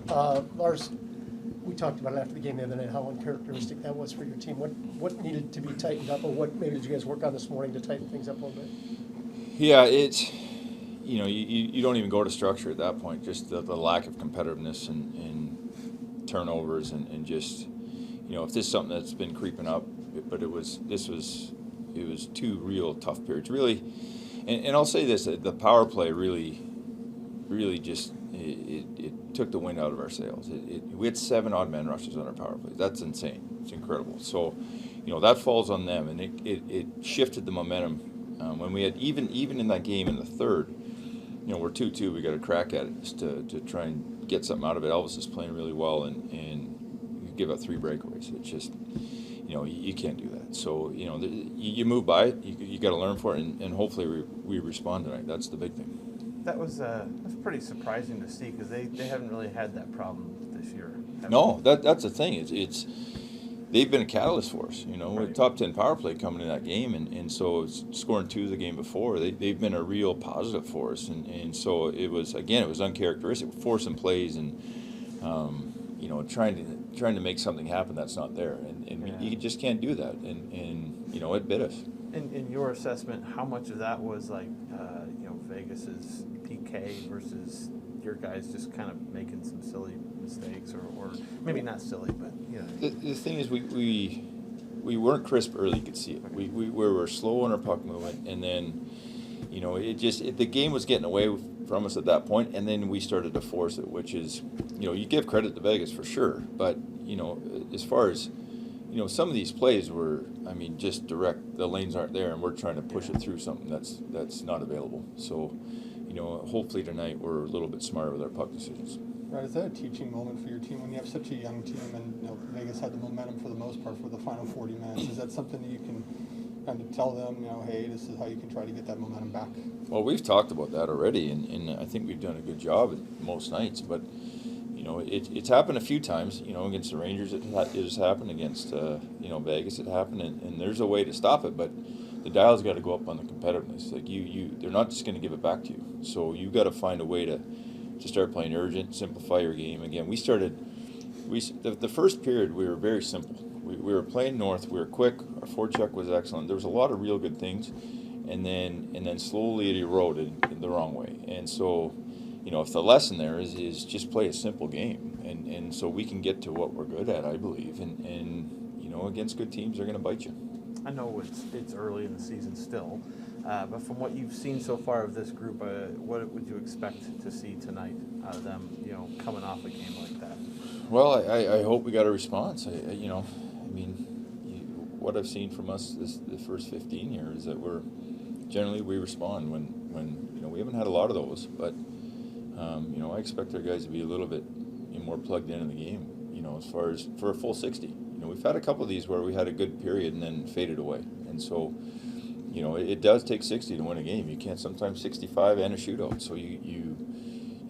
Lars, we talked about it after the game the other night, how uncharacteristic that was for your team. What needed to be tightened up, or what maybe did you guys work on this morning to tighten things up a little bit? Yeah, it's, you don't even go to structure at that point. Just the lack of competitiveness and turnovers and just, if this is something that's been creeping up, but it was two real tough periods. Really, and I'll say this, the power play really just, it took the wind out of our sails. We had 7 odd man rushes on our power play. That's insane. It's incredible. So, that falls on them, and it shifted the momentum. When we had even in that game in the third, we're 2-2. We got a crack at it just to try and get something out of it. Elvis is playing really well, and you give up 3 breakaways. It's just, you can't do that. So you move by it. You got to learn for it, and hopefully we respond tonight. That's the big thing. That's pretty surprising to see, because they haven't really had that problem this year. No, that's the thing. It's they've been a catalyst for us. Right. With top 10 power play coming in that game, and so scoring 2 the game before, they've been a real positive for us, and so it was uncharacteristic, forcing plays and trying to make something happen that's not there, and you just can't do that, and it bit us. In your assessment, how much of that was like Vegas's PK versus your guys just kind of making some silly mistakes, or maybe not silly, but The thing is, we weren't crisp early. You could see it. We were slow on our puck movement, and then the game was getting away from us at that point, and then we started to force it, which is you give credit to Vegas for sure, but as far as some of these plays were, just direct. The lanes aren't there, and we're trying to push it through something that's not available. So, hopefully tonight we're a little bit smarter with our puck decisions. Right, is that a teaching moment for your team when you have such a young team, and Vegas had the momentum for the most part for the final 40 minutes? Is that something that you can kind of tell them, hey, this is how you can try to get that momentum back? Well, we've talked about that already, and I think we've done a good job most nights, but it's happened a few times. Against the Rangers, it has happened. Against Vegas, it happened, and there's a way to stop it. But the dial's got to go up on the competitiveness. Like they're not just going to give it back to you. So you got to find a way to start playing urgent, simplify your game. Again, the first period we were very simple. We were playing north. We were quick. Our forecheck was excellent. There was a lot of real good things, and then slowly it eroded the wrong way. And so. If the lesson there is just play a simple game, and so we can get to what we're good at, I believe, and against good teams, they're going to bite you. I know it's early in the season still, but from what you've seen so far of this group, what would you expect to see tonight out of them, coming off a game like that? Well, I hope we got a response. What I've seen from us the first 15 here is that we respond when we haven't had a lot of those, but. I expect our guys to be a little bit more plugged into the game, as far as for a full 60. We've had a couple of these where we had a good period and then faded away. And so, it does take 60 to win a game. You can't sometimes 65 and a shootout. So you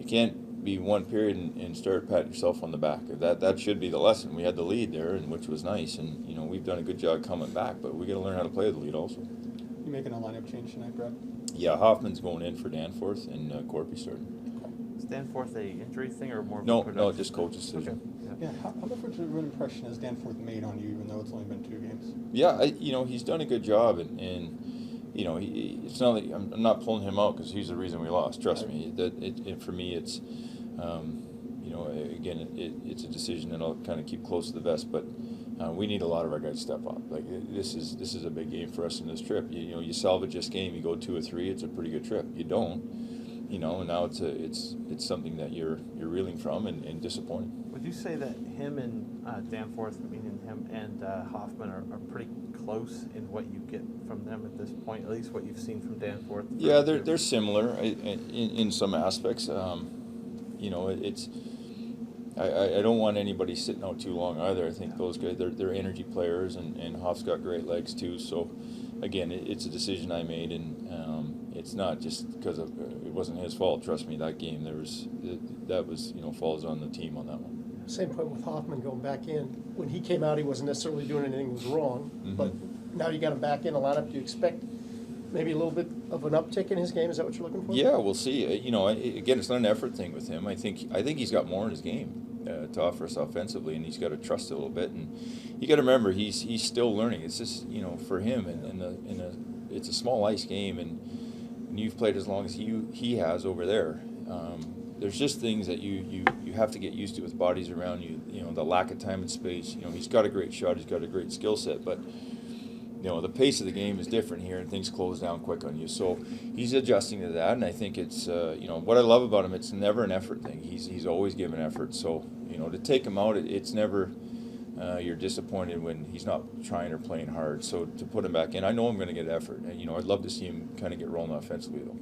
can't be one period and start patting yourself on the back. That should be the lesson. We had the lead there, which was nice, and we've done a good job coming back, but we got to learn how to play the lead also. You making a lineup change tonight, Brad? Yeah, Hoffman's going in for Danforth, and Corpy starting. Is Danforth a injury thing or more? No, just coach's decision. Okay. Yeah. How much of an impression has Danforth made on you, even though it's only been 2 games? Yeah, he's done a good job, and it's not like I'm not pulling him out because he's the reason we lost. Trust me. For me, it's again, it's a decision that I'll kind of keep close to the vest, but. We need a lot of our guys to step up. Like this is a big game for us in this trip. You salvage this game, you go 2 or 3, it's a pretty good trip. You don't, and now it's something that you're reeling from and disappointing. Would you say that him and Danforth, meaning him and Hoffman, are pretty close in what you get from them at this point? At least what you've seen from Danforth. Yeah, they're similar in some aspects. It's. I don't want anybody sitting out too long either. I think those guys, they're energy players, and Hoff's got great legs too. So, again, it's a decision I made, and it's not just because it wasn't his fault. Trust me, that game that was falls on the team on that one. Same point with Hoffman going back in. When he came out, he wasn't necessarily doing anything that was wrong, but now you got him back in a lineup. Do you expect maybe a little bit of an uptick in his game? Is that what you're looking for? Yeah, we'll see. Again, it's not an effort thing with him. I think he's got more in his game. to offer us offensively, and he's got to trust it a little bit. And you got to remember, he's still learning. It's just, you know, for him, it's a small ice game, and you've played as long as he has over there. There's just things that you have to get used to with bodies around you. You know, the lack of time and space. You know, he's got a great shot, he's got a great skill set, but you know, the pace of the game is different here, and things close down quick on you. So he's adjusting to that, and I think it's you know, what I love about him, it's never an effort thing. He's always given effort. So you know, to take him out, it's never you're disappointed when he's not trying or playing hard. So to put him back in, I know I'm going to get effort. And you know, I'd love to see him kind of get rolling offensively though.